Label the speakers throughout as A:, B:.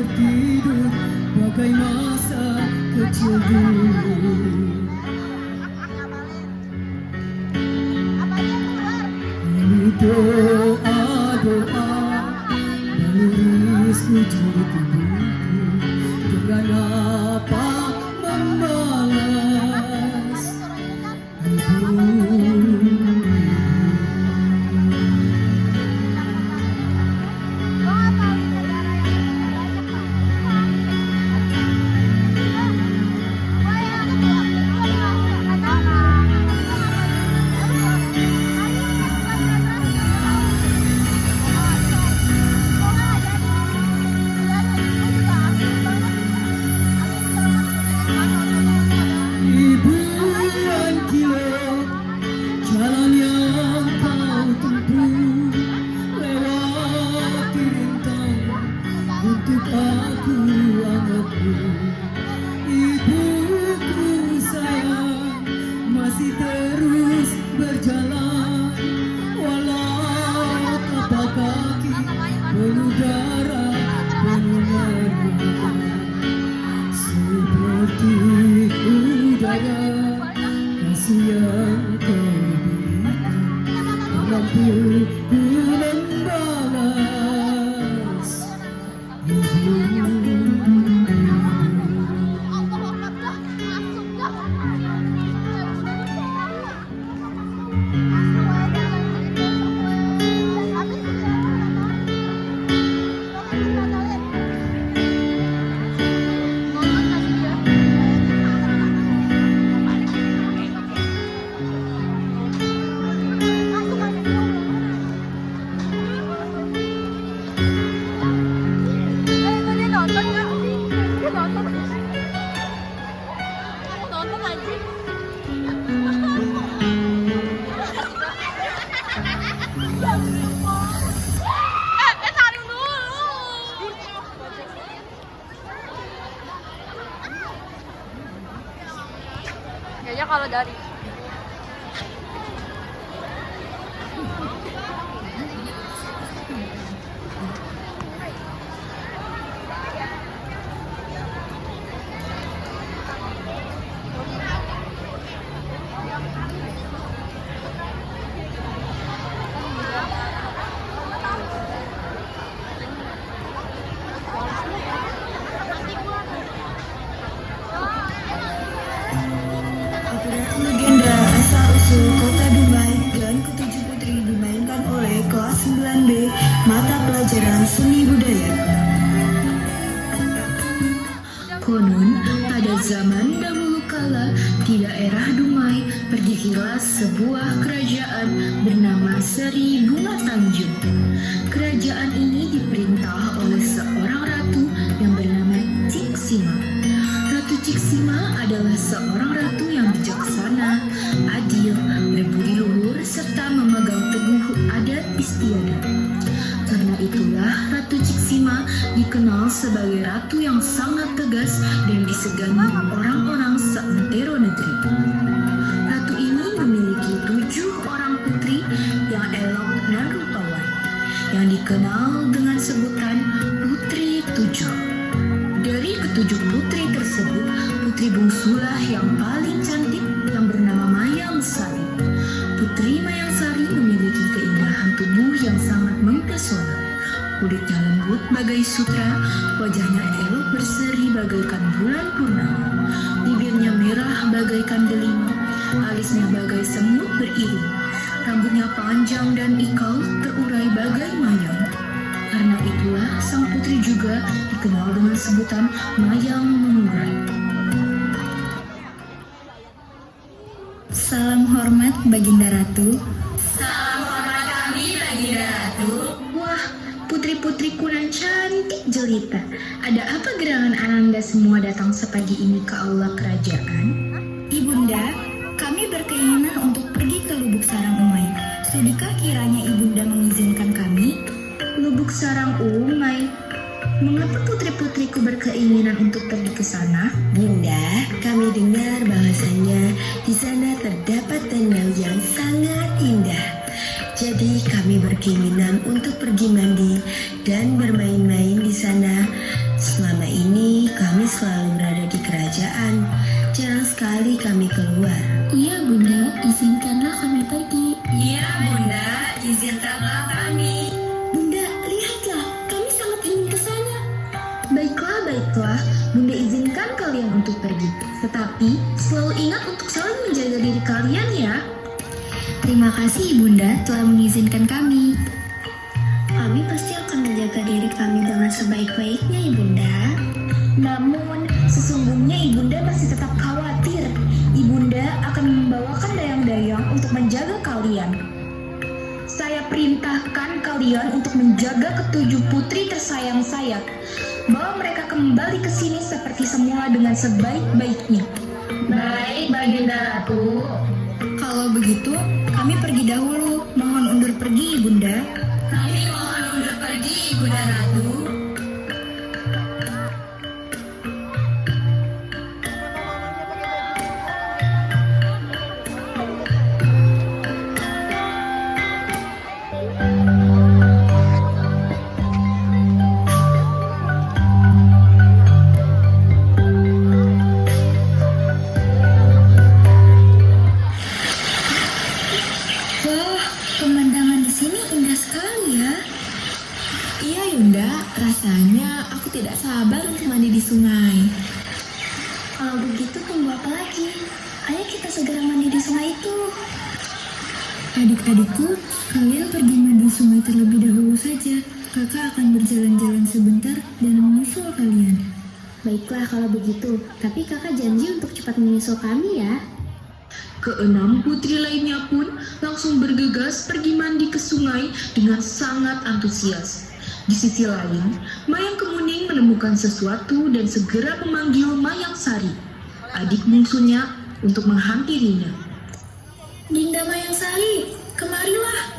A: tertidur bagai masa kecil dulu. Ini doa-doa menulisku jadi tubuhku, dengan apa membalas ibu. Jalan yang kau tempuh lewati rintang untuk aku anggapmu. Ibuku sayang masih terus berjalan, walau tapak kaki penuh darah penuh merah. Seperti udara kasih yang kau mampu ku membalas ibu.
B: Kayaknya kalau dari
C: legenda asal-usul kota Dumai dan Ketujuh Putri dimainkan oleh kelas 9B mata pelajaran seni budaya. Konon pada zaman dahulu kala di daerah Dumai berdirilah sebuah kerajaan bernama Seri Bunga Tanjung. Kerajaan ini diperintah oleh seorang ratu yang bernama Ciksima. Ratu Ciksima adalah seorang ratu yang bijaksana, adil, berbudi luhur, serta memegang teguh adat istiadat. Karena itulah Ratu Ciksima dikenal sebagai ratu yang sangat tegas dan disegani orang-orang seantero negeri. Ratu ini memiliki 7 orang putri yang elok dan rupawan, yang dikenal dengan sebutan Putri 7. Dari ketujuh putri tersebut, putri bungsulah yang paling cantik yang bernama Mayang Sari. Putri Mayang Sari memiliki keindahan tubuh yang sangat mempesona. Kulitnya lembut bagai sutra, wajahnya elok berseri bagaikan bulan purnama, bibirnya merah bagaikan delima, alisnya bagai semut beriring, rambutnya panjang dan ikal terurai bagai mayang. Karena itulah sang putri juga dikenal dengan sebutan Mayang Mengurai. Salam hormat Baginda Ratu.
D: Salam hormat kami, Baginda Ratu.
C: Wah, putri-putriku nan cantik jelita. Ada apa gerangan Ananda semua datang sepagi ini ke aula kerajaan?
D: Ibunda, kami berkeinginan untuk pergi ke Lubuk Sarang Umay. Sudikah kiranya Ibunda mengizinkan kami?
C: Lubuk Sarang Umay. Mengapa putri-putriku berkeinginan untuk pergi ke sana?
E: Bunda, kami dengar bahasanya di sana terdapat danau yang sangat indah. Jadi kami berkeinginan untuk pergi mandi dan bermain-main di sana Mari kami keluar.
C: Iya Bunda, izinkanlah kami pergi.
E: Iya Bunda, izinkanlah kami.
D: Bunda, lihatlah, kami sangat ingin ke sana.
C: Baiklah, Bunda izinkan kalian untuk pergi. Tetapi selalu ingat untuk selalu menjaga diri kalian ya.
D: Terima kasih Bunda telah mengizinkan kami.
E: Kami pasti akan menjaga diri kami dengan sebaik-baiknya, Ibunda.
C: Namun, sesungguhnya Ibunda masih tetap khawatir. Ibunda akan membawakan dayang-dayang untuk menjaga kalian. Saya perintahkan kalian untuk menjaga ketujuh putri tersayang saya. Bawa mereka kembali ke sini seperti semula dengan sebaik-baiknya. Baik, Baginda Ratu.
D: Kalau begitu, kami pergi dahulu. Mohon undur pergi Ibunda.
E: Kami mohon undur pergi, Ibunda Ratu.
D: Wah, pemandangan di sini indah sekali ya.
B: Iya Yunda, rasanya aku tidak sabar untuk mandi di sungai.
D: Kalau begitu tunggu apa lagi? Ayo kita segera mandi di sungai itu.
A: Adik-adikku, kalian pergi mandi sungai terlebih dahulu saja. Kakak akan berjalan-jalan sebentar dan menyusul kalian.
C: Baiklah kalau begitu, tapi kakak janji untuk cepat menyusul kami ya.
F: Keenam putri lainnya pun langsung bergegas pergi mandi ke sungai dengan sangat antusias. Di sisi lain, Mayang Kemuning menemukan sesuatu dan segera memanggil Mayang Sari, adik bungsunya, untuk menghampirinya.
D: Dinda Mayang Sari, kemarilah.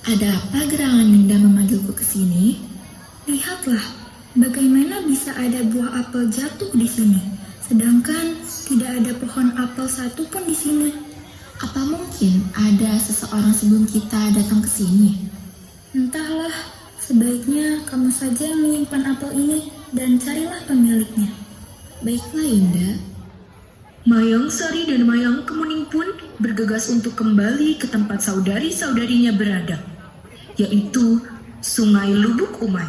B: Ada apa gerangan Yunda memanggilku ke sini?
D: Lihatlah, bagaimana bisa ada buah apel jatuh di sini, sedangkan tidak ada pohon apel satu pun di sini.
B: Apa mungkin ada seseorang sebelum kita datang ke sini?
D: Entahlah, sebaiknya kamu saja yang menyimpan apel ini dan carilah pemiliknya.
B: Baiklah Yunda.
F: Mayang Sari dan Mayang Kemuning pun bergegas untuk kembali ke tempat saudari-saudarinya berada, yaitu Sungai Lubuk Umay.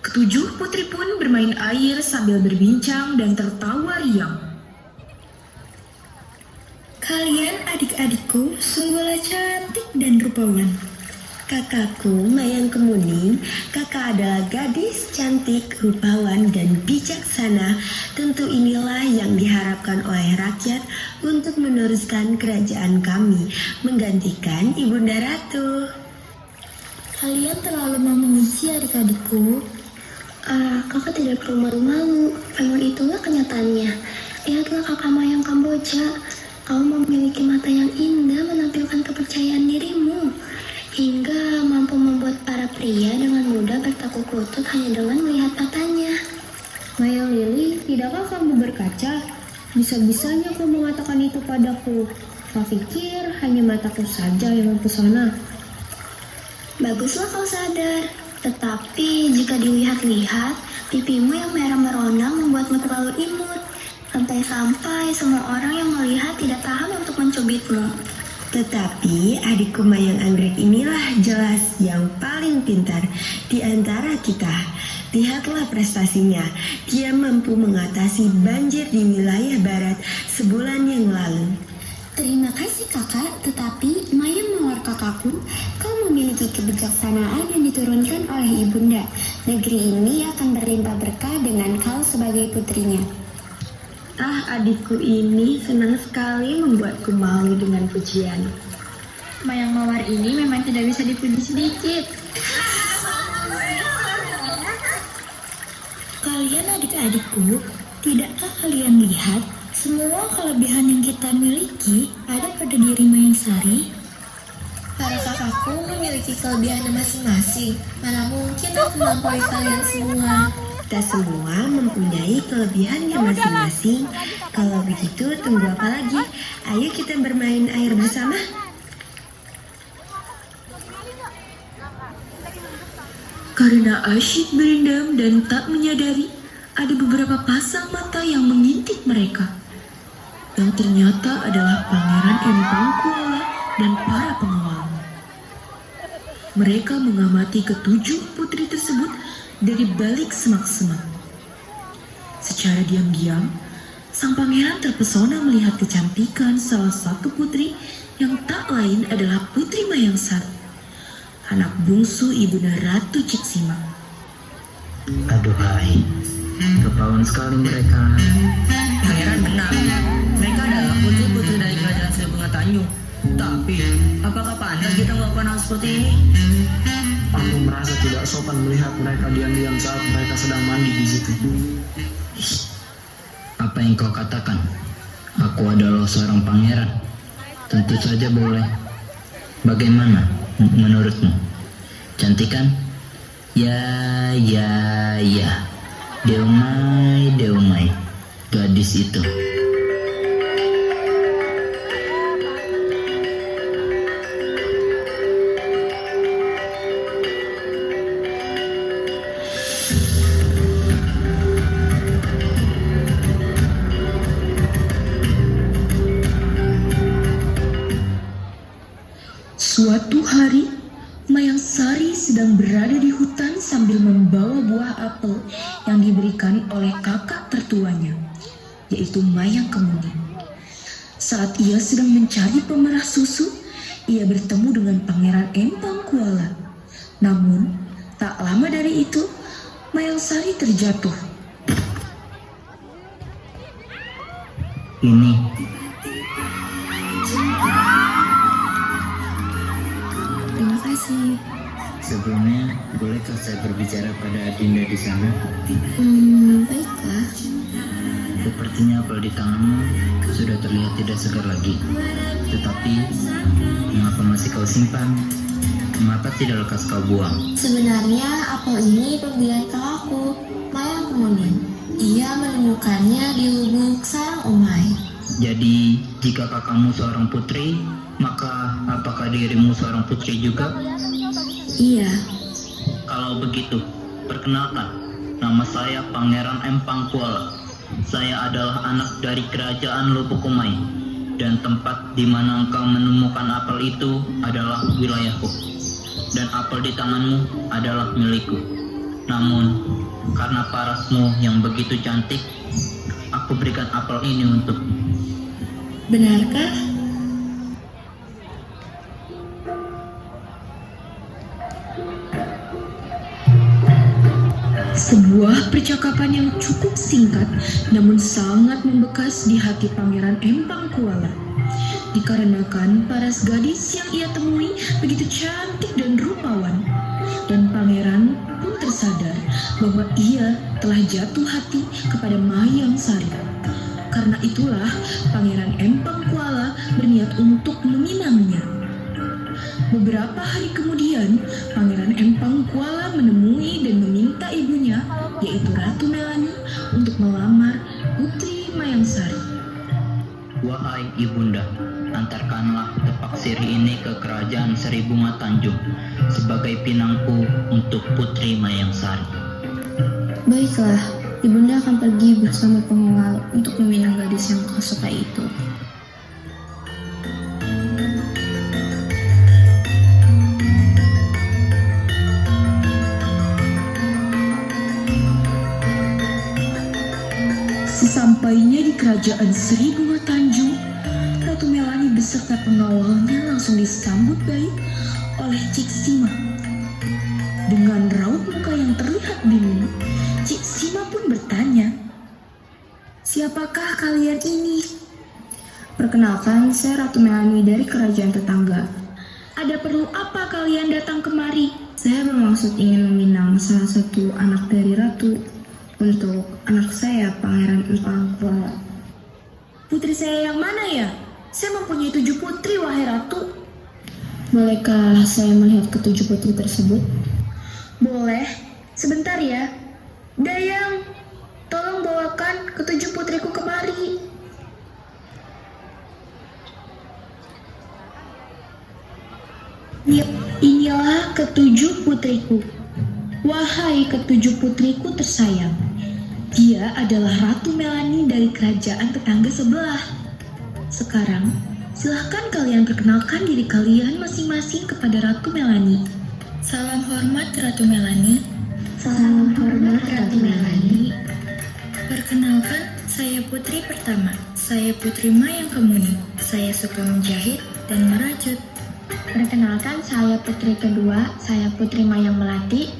F: Ketujuh putri pun bermain air sambil berbincang dan tertawa riang.
D: Kalian adik-adikku sungguhlah cantik dan rupawan.
E: Kakakku, Mayang Kemuning, kakak adalah gadis cantik, rupawan, dan bijaksana. Tentu inilah yang diharapkan oleh rakyat untuk meneruskan kerajaan kami, menggantikan Ibunda Ratu.
D: Kalian terlalu memuji adik-adikku.
C: Kakak tidak perlu malu-malu, memang itulah kenyataannya. Lihatlah kakak Mayang Kamboja, kamu memiliki mata yang indah menampilkan kepercayaan dirimu, hingga mampu membuat para pria dengan mudah bertakuk lutut hanya dengan melihat matanya. Mayang Lili, tidakkah kamu berkaca? Bisa-bisanya kau mengatakan itu padaku. Kau pikir hanya mataku saja yang mempesona. Baguslah kau sadar, tetapi jika dilihat-lihat, pipimu yang merah merona membuatmu terlalu imut. Sampai-sampai semua orang yang melihat tidak tahan untuk mencubitmu.
E: Tetapi adikku Mayang Anggrek inilah jelas yang paling pintar di antara kita. Lihatlah prestasinya, dia mampu mengatasi banjir di wilayah barat sebulan yang lalu.
C: Terima kasih kakak, tetapi Mayang mawar kakakku, kau memiliki kebijaksanaan yang diturunkan oleh ibunda. Negeri ini akan berlimpah berkah dengan kau sebagai putrinya.
E: Adikku ini senang sekali membuatku malu dengan pujian.
C: Mayang mawar ini memang tidak bisa dipuji sedikit.
D: Kalian adik-adikku, tidakkah kalian lihat semua kelebihan yang kita miliki ada pada diri Mayang Sari?
B: Para kakakku memiliki kelebihan masing-masing. Mana mungkin aku melampaui kalian semua.
E: Kita semua mempunyai kelebihannya masing-masing. Kalau begitu, tunggu apa lagi? Ayo kita bermain air bersama.
F: Karena asyik berendam dan tak menyadari, ada beberapa pasang mata yang mengintip mereka. yang ternyata adalah Pangeran Empang Kuala dan para pengawal. Mereka mengamati ketujuh putri tersebut dari balik semak-semak. Secara diam-diam, sang pangeran terpesona melihat kecantikan salah satu putri yang tak lain adalah Putri Mayangsari, anak bungsu ibunda Ratu Ciksima.
G: Aduhai, kepauan sekali mereka.
H: Pangeran benar, mereka adalah putri-putri dari kerajaan Serbunga Tanjung. Tapi, apakah pantas kita melakukan hal seperti ini?
G: Aku merasa tidak sopan melihat mereka diam-diam saat mereka sedang mandi di situ.
I: Apa yang kau katakan? Aku adalah seorang pangeran. Tentu saja boleh. Bagaimana menurutmu? Cantik kan? Ya. Deumai, gadis itu.
F: Suatu hari, Mayangsari sedang berada di hutan sambil membawa buah apel yang diberikan oleh kakak tertuanya, yaitu Mayang Kemuning. Saat ia sedang mencari pemerah susu, ia bertemu dengan Pangeran Empang Kuala. Namun, tak lama dari itu, Mayangsari terjatuh.
I: Ini
A: Terima kasih.
I: sebelumnya, bolehkah saya berbicara pada Adinda di sana?
B: Baiklah.
I: Sepertinya apel di tanganmu sudah terlihat tidak segar lagi. Tetapi, mengapa masih kau simpan? Mengapa tidak lekas kau buang?
B: Sebenarnya apel ini pemberian kakakku, Mayang Kemuning. Ia menemukannya di lubuk sarang Umay.
I: Jadi, jika kakakmu seorang putri, maka apakah dirimu seorang putri juga?
B: Iya.
I: Kalau begitu, perkenalkan, nama saya Pangeran Empang Kuala. Saya adalah anak dari kerajaan Lubuk Umay, dan tempat di mana engkau menemukan apel itu adalah wilayahku, dan apel di tanganmu adalah milikku. Namun, karena parasmu yang begitu cantik, aku berikan apel ini untukmu.
B: Benarkah?
F: Sebuah percakapan yang cukup singkat namun sangat membekas di hati Pangeran Empang Kuala. Dikarenakan paras gadis yang ia temui begitu cantik dan rupawan. Dan pangeran pun tersadar bahwa ia telah jatuh hati kepada Mayangsari. Karena itulah Pangeran Empang Kuala berniat untuk meminangnya. Beberapa hari kemudian, Pangeran Empang Kuala menemui dan meminta ibunya, yaitu Ratu Melani, untuk melamar Putri Mayangsari.
I: Wahai ibunda, antarkanlah tepak siri ini ke kerajaan Seribunga Tanjung sebagai pinangku untuk Putri Mayangsari.
B: Baiklah, ibunda akan pergi bersama pengawal untuk meminang gadis yang kau suka itu.
F: Sesampainya di kerajaan Seribunga Tanjung, Ratu Melani beserta pengawalnya langsung disambut baik oleh Ciksima. Dengan raut muka yang terlihat bingung, Ciksima pun bertanya, "Siapakah kalian ini?"
D: Perkenalkan, saya Ratu Melani dari kerajaan tetangga.
F: "Ada perlu apa kalian datang kemari?"
D: Saya bermaksud ingin meminang salah satu anak dari Ratu untuk anak saya, Pangeran Empang Kuala.
F: "Putri saya yang mana ya? Saya mempunyai 7 putri, wahai Ratu."
D: Bolehkah saya melihat ketujuh putri tersebut?
F: "Boleh, sebentar ya. Dayang, tolong bawakan ketujuh putriku kemari." "Inilah ketujuh putriku. Wahai ketujuh putriku tersayang, dia adalah Ratu Melani dari kerajaan tetangga sebelah.
C: Sekarang, silahkan kalian perkenalkan diri kalian masing-masing kepada Ratu Melanie.
D: Salam hormat Ratu Melanie.
B: Salam hormat Ratu Melanie.
D: Perkenalkan, saya putri pertama. Saya Putri Mayang Kemuning. Saya suka menjahit dan merajut.
B: Perkenalkan, saya putri kedua. Saya Putri Mayang Melati.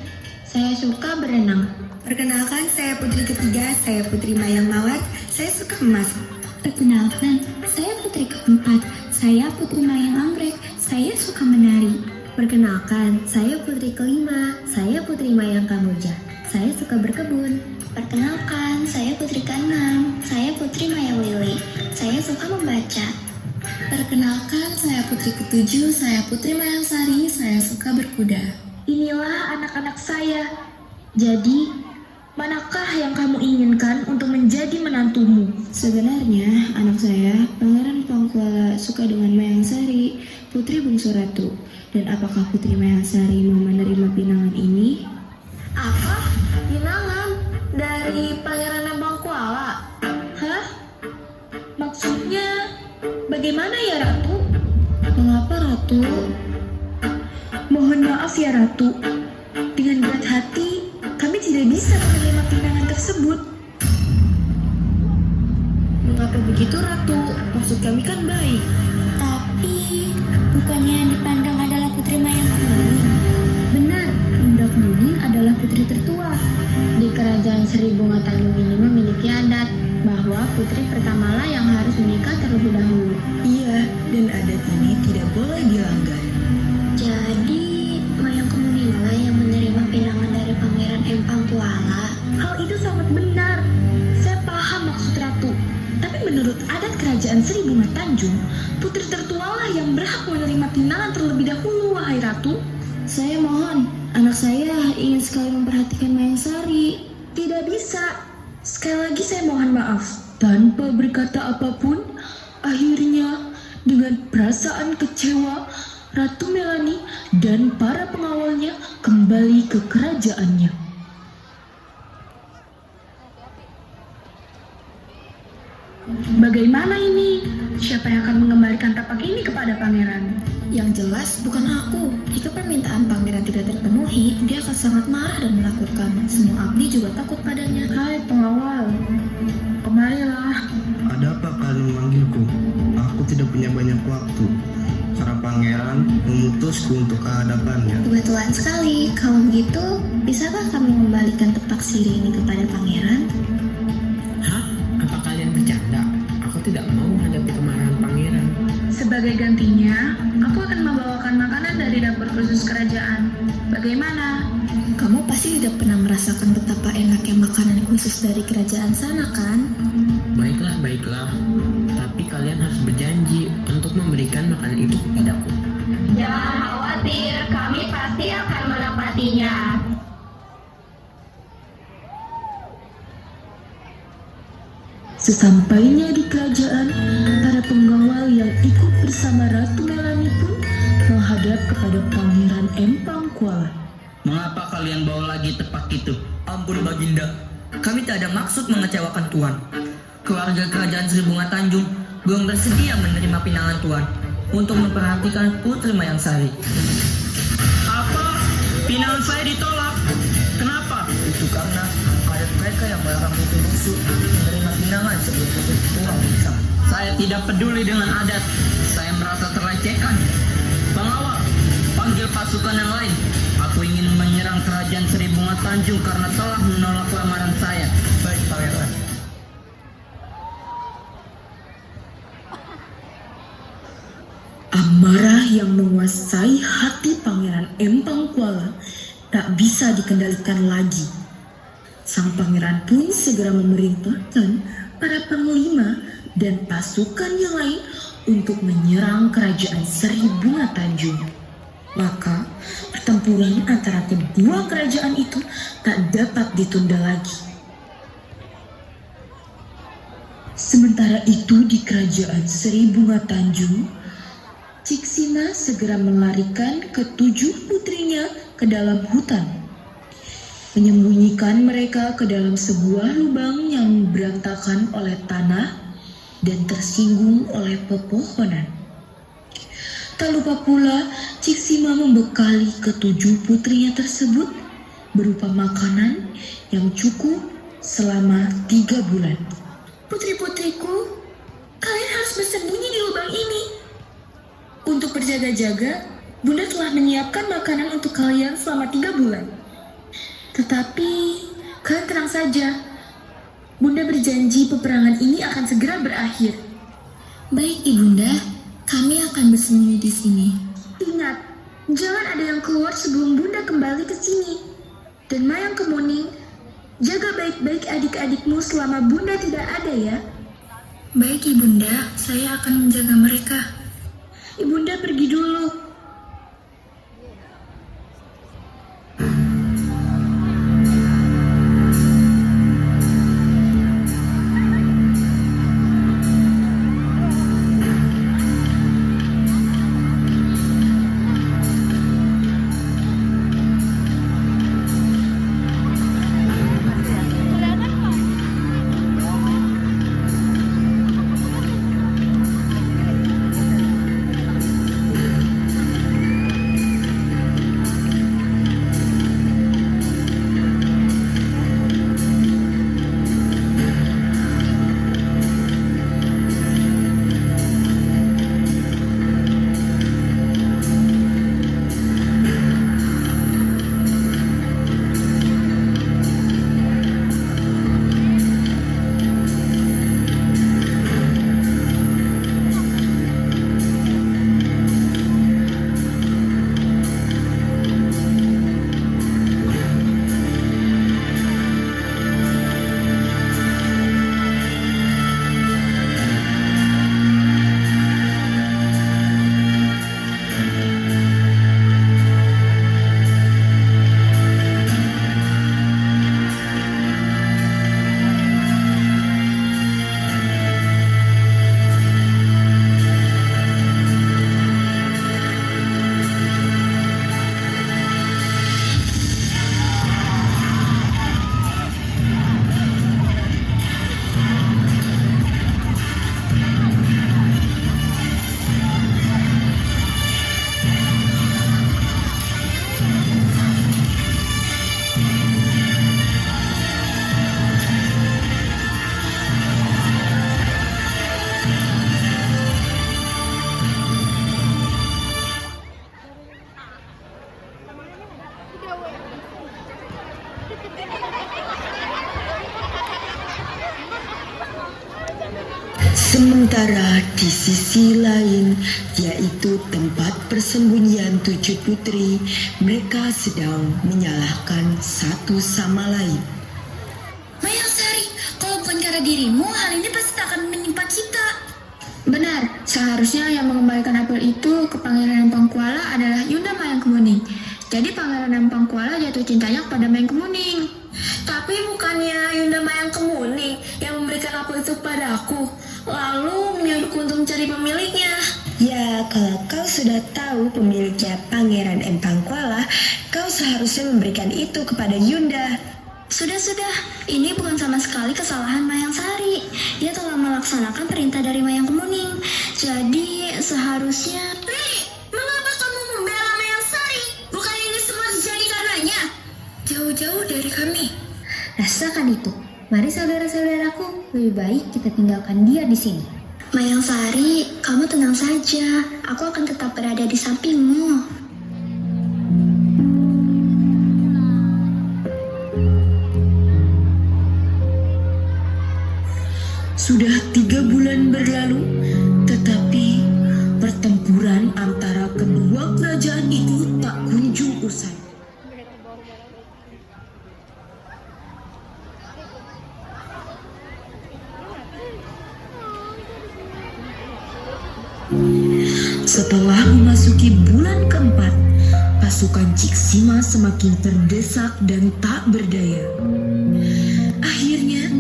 B: Saya suka berenang.
E: Perkenalkan, saya putri ketiga, saya Putri Mayang Mawat, saya suka memasak.
A: Perkenalkan, saya putri keempat. Saya Putri Mayang Anggrek. Saya suka menari.
B: Perkenalkan, saya putri kelima. Saya Putri Mayang Kamboja. Saya suka berkebun. Perkenalkan, saya putri keenam. Saya Putri Mayang Lili. Saya suka membaca.
A: Perkenalkan, saya putri ketujuh. Saya Putri Mayang Sari. Saya suka berkuda.
C: Inilah anak-anak saya. Jadi, manakah yang kamu inginkan untuk menjadi menantumu?
B: Sebenarnya, anak saya, Pangeran Pangkuala, suka dengan Mayang Sari, putri bungsu ratu. Dan apakah Putri Mayang Sari mau menerima pinangan ini? Apa? Pinangan? Dari Pangeran Pangkuala?
C: Hah? Maksudnya, bagaimana ya Ratu?
B: Mengapa Ratu?
C: Mohon maaf ya Ratu. Dengan berat hati, kami tidak bisa menerima pinangan tersebut.
B: Mengapa begitu Ratu? Maksud kami kan baik.
A: Tapi, bukannya yang dipandang adalah Putri Mayang Kemuning? Benar, Bunda Kemuning adalah putri tertua.
B: Di kerajaan Seri Bunga Tanjung ini memiliki adat bahwa putri pertamalah yang harus menikah terlebih dahulu.
E: Iya, dan adat ini tidak boleh dilanggar.
B: Jadi, Mayang Kemuninglah yang menerima pinangan dari Pangeran Empang Kuala.
C: Hal itu sangat benar. Saya paham maksud Ratu. Tapi menurut adat kerajaan Seri Bunga Tanjung, putri tertualah yang berhak menerima pinangan terlebih dahulu, wahai Ratu.
B: Saya mohon, anak saya ingin sekali memperhatikan Mayang Sari.
C: Tidak bisa. Sekali lagi saya mohon maaf. Tanpa berkata apapun, akhirnya dengan perasaan kecewa, Ratu Melanie dan para pengawalnya kembali ke kerajaannya. Bagaimana ini? Siapa yang akan mengembalikan tapak ini kepada pangeran?
D: Yang jelas bukan aku. Jika permintaan pangeran tidak terpenuhi, dia akan sangat marah dan menakutkan. Semua abdi juga takut padanya.
C: Hai pengawal, kemarilah.
G: Ada apa kalian memanggilku? Aku tidak punya banyak waktu. Para pangeran memutusku untuk ke hadapannya.
B: Kebetulan sekali. Kalau begitu, bisakah kami membalikan tepak siri ini kepada pangeran?
H: Hah? Apa kalian bercanda? Aku tidak mau menghadapi kemarahan pangeran.
C: Sebagai gantinya, aku akan membawakan makanan dari dapur khusus kerajaan. Bagaimana?
D: Kamu pasti tidak pernah merasakan betapa enaknya makanan khusus dari kerajaan sana, kan?
H: Baiklah, baiklah. Tapi kalian harus berjanji untuk memberikan makanan itu kepadaku.
B: Jangan khawatir, kami pasti akan menepatinya.
C: Sesampainya di kerajaan, para pengawal yang ikut bersama Ratu Melanie pun menghadap kepada Pangeran Empang Kuala.
I: Mengapa kalian bawa lagi tepak itu?
H: Ampun Baginda, kami tak ada maksud mengecewakan Tuan. Keluarga kerajaan Seri Bunga Tanjung belum bersedia menerima pinangan Tuan untuk memperhatikan Putri Mayang Sari.
I: Apa? Pinangan saya ditolak? Kenapa?
H: Itu karena adat mereka yang melarang putri bungsu menerima pinangan sebelum putri tua menikah.
I: Saya tidak peduli dengan adat. Saya merasa terlecehkan. Pengawal, panggil pasukan yang lain. Aku ingin menyerang kerajaan Seri Bunga Tanjung karena telah menolak lamaran saya.
H: Baik, Pangeran.
C: Amarah yang menguasai hati Pangeran Empang Kuala tak bisa dikendalikan lagi. Sang pangeran pun segera memerintahkan para panglima dan pasukan yang lain untuk menyerang kerajaan Seri Bunga Tanjung. Maka pertempuran antara kedua kerajaan itu tak dapat ditunda lagi. Sementara itu di kerajaan Seri Bunga Tanjung, Ciksina segera melarikan ketujuh putrinya ke dalam hutan, menyembunyikan mereka ke dalam sebuah lubang yang berantakan oleh tanah,
F: dan tersinggung oleh pepohonan. Tak lupa pula Ciksima membekali ketujuh putrinya tersebut berupa makanan yang cukup selama 3 bulan.
C: Putri-putriku, kalian harus bersembunyi di lubang ini.
F: Untuk berjaga-jaga, Bunda telah menyiapkan makanan untuk kalian selama 3 bulan. Tetapi, kalian tenang saja. Bunda berjanji peperangan ini akan segera berakhir.
A: Baik Ibunda, kami akan bersembunyi di sini.
F: Ingat, jangan ada yang keluar sebelum Bunda kembali ke sini. Dan Mayang Kemuning, jaga baik-baik adik-adikmu selama Bunda tidak ada ya.
D: Baik Ibunda, saya akan menjaga mereka.
F: Ibunda pergi dulu.
E: Sementara di sisi lain, yaitu tempat persembunyian 7 putri, mereka sedang menyalahkan satu sama lain.
A: Mayang Sari, kalau bukan karena dirimu, hal ini pasti tak akan menimpa kita.
B: Benar, seharusnya yang mengembalikan apel itu ke Pangeran Empang Kuala adalah Yunda Mayang Kemuning. Jadi Pangeran Empang Kuala jatuh cintanya kepada Mayang Kemuning.
C: Tapi bukannya Yunda Mayang Kemuning yang memberikan apel itu padaku, lalu menyuruhku untuk mencari pemiliknya.
E: Ya, kalau kau sudah tahu pemiliknya Pangeran Empang Kuala, kau seharusnya memberikan itu kepada Yunda.
A: Sudah, ini bukan sama sekali kesalahan Mayang Sari. Dia telah melaksanakan perintah dari Mayang Kemuning. Jadi seharusnya...
C: Mengapa kamu membela Mayang Sari? Bukan ini semua terjadi karenanya?
D: Jauh-jauh dari kami.
A: Rasakan itu. Mari saudara-saudaraku, lebih baik kita tinggalkan dia di sini. Mayang Sari, kamu tenang saja. Aku akan tetap berada di sampingmu.
F: Sudah 3 bulan berlalu, tetapi pertempuran antara kedua kerajaan itu tak kunjung usai. Setelah memasuki bulan keempat, pasukan Ciksima semakin terdesak dan tak berdaya. Akhirnya,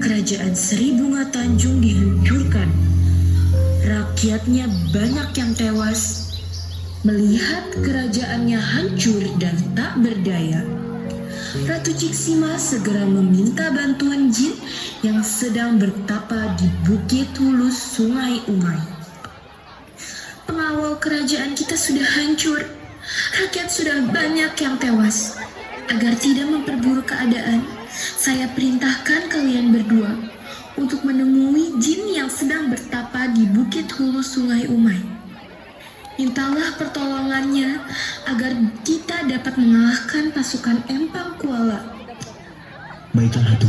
F: kerajaan Seri Bunga Tanjung dihancurkan. Rakyatnya banyak yang tewas. Melihat kerajaannya hancur dan tak berdaya,
C: Ratu Ciksima segera meminta bantuan jin yang sedang bertapa di Bukit Hulus Sungai Umai. Pengawal kerajaan kita sudah hancur. Rakyat sudah banyak yang tewas. Agar tidak memperburuk keadaan, saya perintahkan kalian berdua untuk menemui jin yang sedang bertapa di Bukit Hulus Sungai Umai. Mintalah pertolongannya agar kita dapat mengalahkan pasukan Empang Kuala.
J: Baiklah Ratu,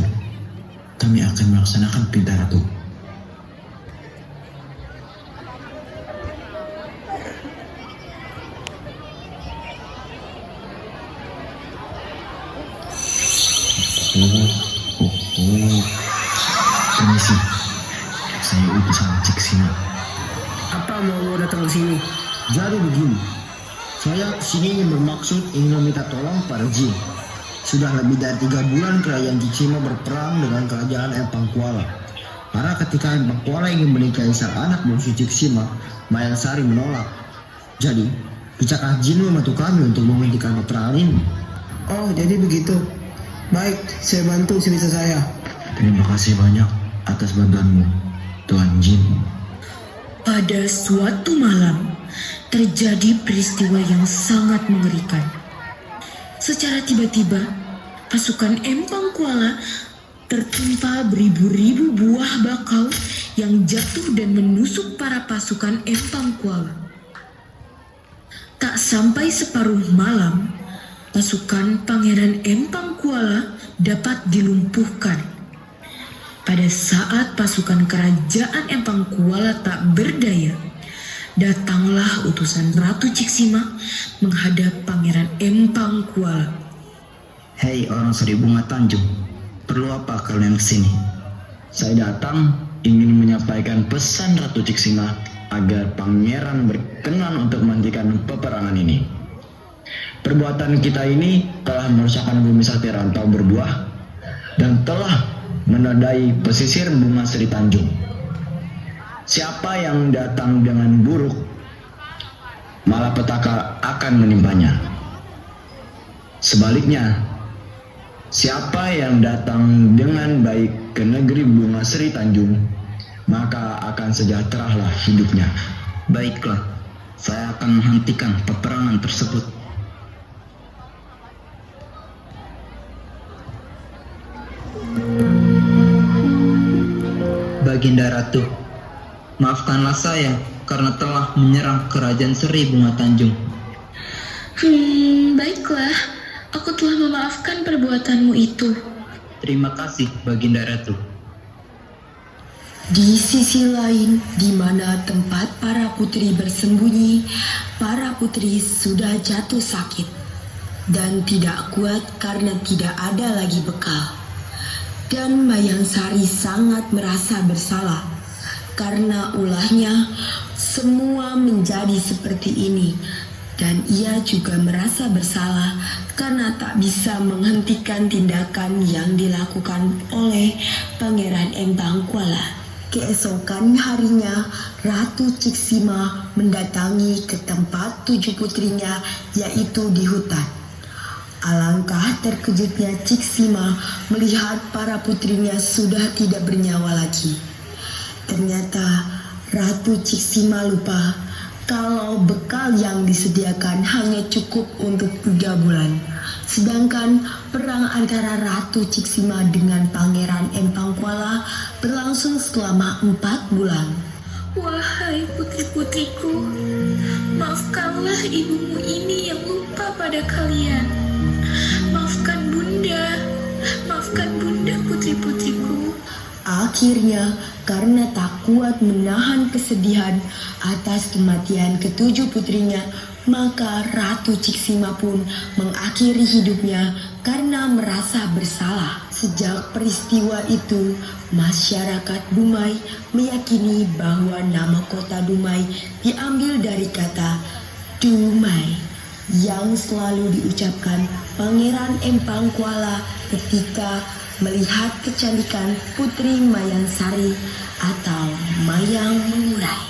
J: kami akan melaksanakan perintah Ratu. Permisi, saya utusan Ciksima.
G: Apa mau datang ke sini? Jadi begini, saya kesini ingin meminta tolong pada jin. Sudah lebih dari 3 bulan kerajaan Ciksima berperang dengan kerajaan Empang Kuala. Karena ketika Empang Kuala ingin menikahi sang anak bungsu Ciksima, Mayang Sari menolak. Jadi, bisakah jin membantu kami untuk menghentikan peperangan ini?
K: Oh, jadi begitu. Baik, saya bantu sebisa saya.
J: Terima kasih banyak atas bantuanmu, Tuan Jin.
C: Pada suatu malam, terjadi peristiwa yang sangat mengerikan. Secara tiba-tiba, pasukan Empang Kuala tertimpa beribu-ribu buah bakau yang jatuh dan menusuk para pasukan Empang Kuala. Tak sampai separuh malam, pasukan Pangeran Empang Kuala dapat dilumpuhkan. Pada saat pasukan kerajaan Empang Kuala tak berdaya, datanglah utusan Ratu Ciksima menghadap Pangeran Empang Kuala.
J: Hei orang Sari Bunga Tanjung, perlu apa kalian kesini? Saya datang ingin menyampaikan pesan Ratu Ciksima agar pangeran berkenan untuk menghentikan peperangan ini. Perbuatan kita ini telah merusakkan bumi sakti rantau berbuah dan telah menodai pesisir bunga Sri Tanjung. Siapa yang datang dengan buruk, malapetaka akan menimpanya. Sebaliknya, siapa yang datang dengan baik ke negeri bunga Sri Tanjung, maka akan sejahteralah hidupnya.
I: Baiklah, saya akan menghentikan peperangan tersebut. Baginda Ratu, maafkanlah saya karena telah menyerang kerajaan Seri Bunga Tanjung.
C: Baiklah, aku telah memaafkan perbuatanmu itu.
I: Terima kasih, Baginda Ratu.
E: Di sisi lain, di mana tempat para putri bersembunyi, para putri sudah jatuh sakit dan tidak kuat karena tidak ada lagi bekal. Dan Mayang Sari sangat merasa bersalah karena ulahnya semua menjadi seperti ini. Dan ia juga merasa bersalah karena tak bisa menghentikan tindakan yang dilakukan oleh Pangeran Empang Kuala. Keesokan harinya, Ratu Ciksima mendatangi ke tempat 7 putrinya, yaitu di hutan. Alangkah terkejutnya Ciksima melihat para putrinya sudah tidak bernyawa lagi. Ternyata Ratu Ciksima lupa kalau bekal yang disediakan hanya cukup untuk 3 bulan. Sedangkan perang antara Ratu Ciksima dengan Pangeran Empang Kuala berlangsung selama 4 bulan.
C: Wahai putri-putriku, maafkanlah ibumu ini yang lupa pada kalian. Maafkan bunda, maafkan bunda putri-putriku.
E: Akhirnya, karena tak kuat menahan kesedihan atas kematian ke-7 putrinya, maka Ratu Ciksima pun mengakhiri hidupnya karena merasa bersalah. Sejak peristiwa itu, masyarakat Dumai meyakini bahwa nama kota Dumai diambil dari kata Dumai yang selalu diucapkan Pangeran Empang Kuala ketika melihat kecantikan Putri Mayang Sari atau Mayang Mengurai.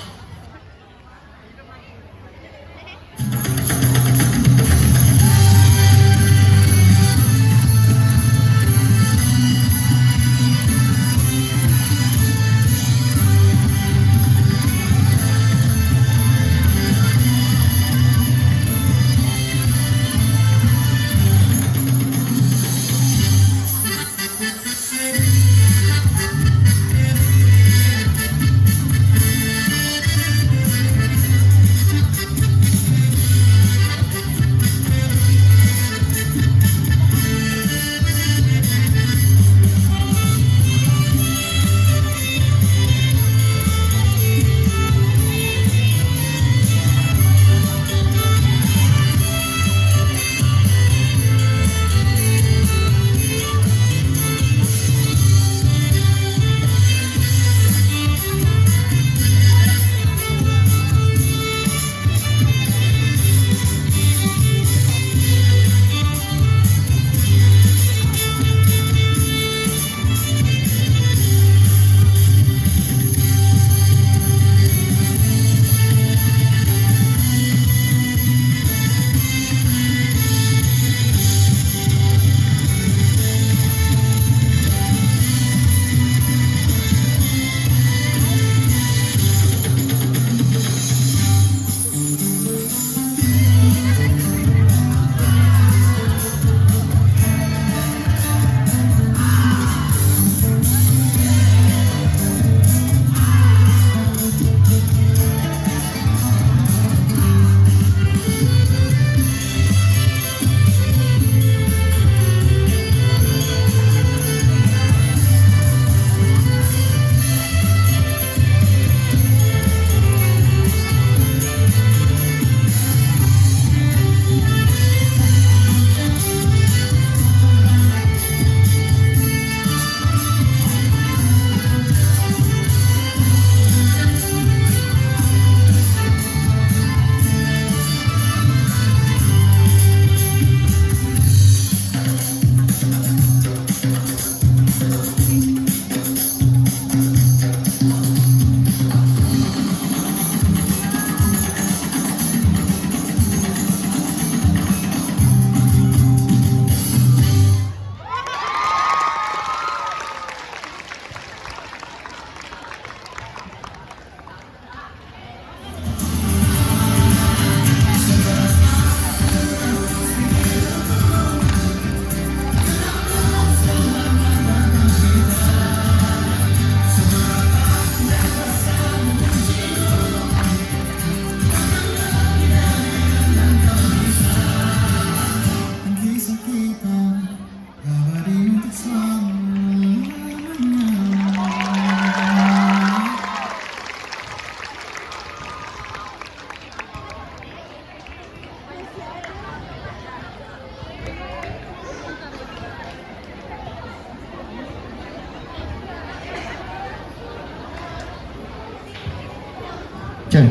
L: Cun.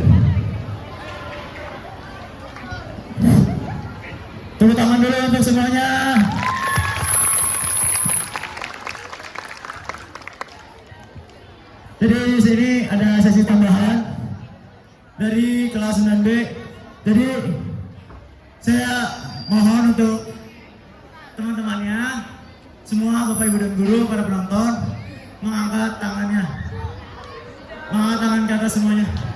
L: Tepuk tangan dulu untuk semuanya. Jadi di sini ada sesi tambahan dari kelas 9B. Jadi saya mohon untuk teman-temannya, semua Bapak Ibu dan Guru, para penonton, mengangkat tangannya. Mengangkat tangan ke atas semuanya.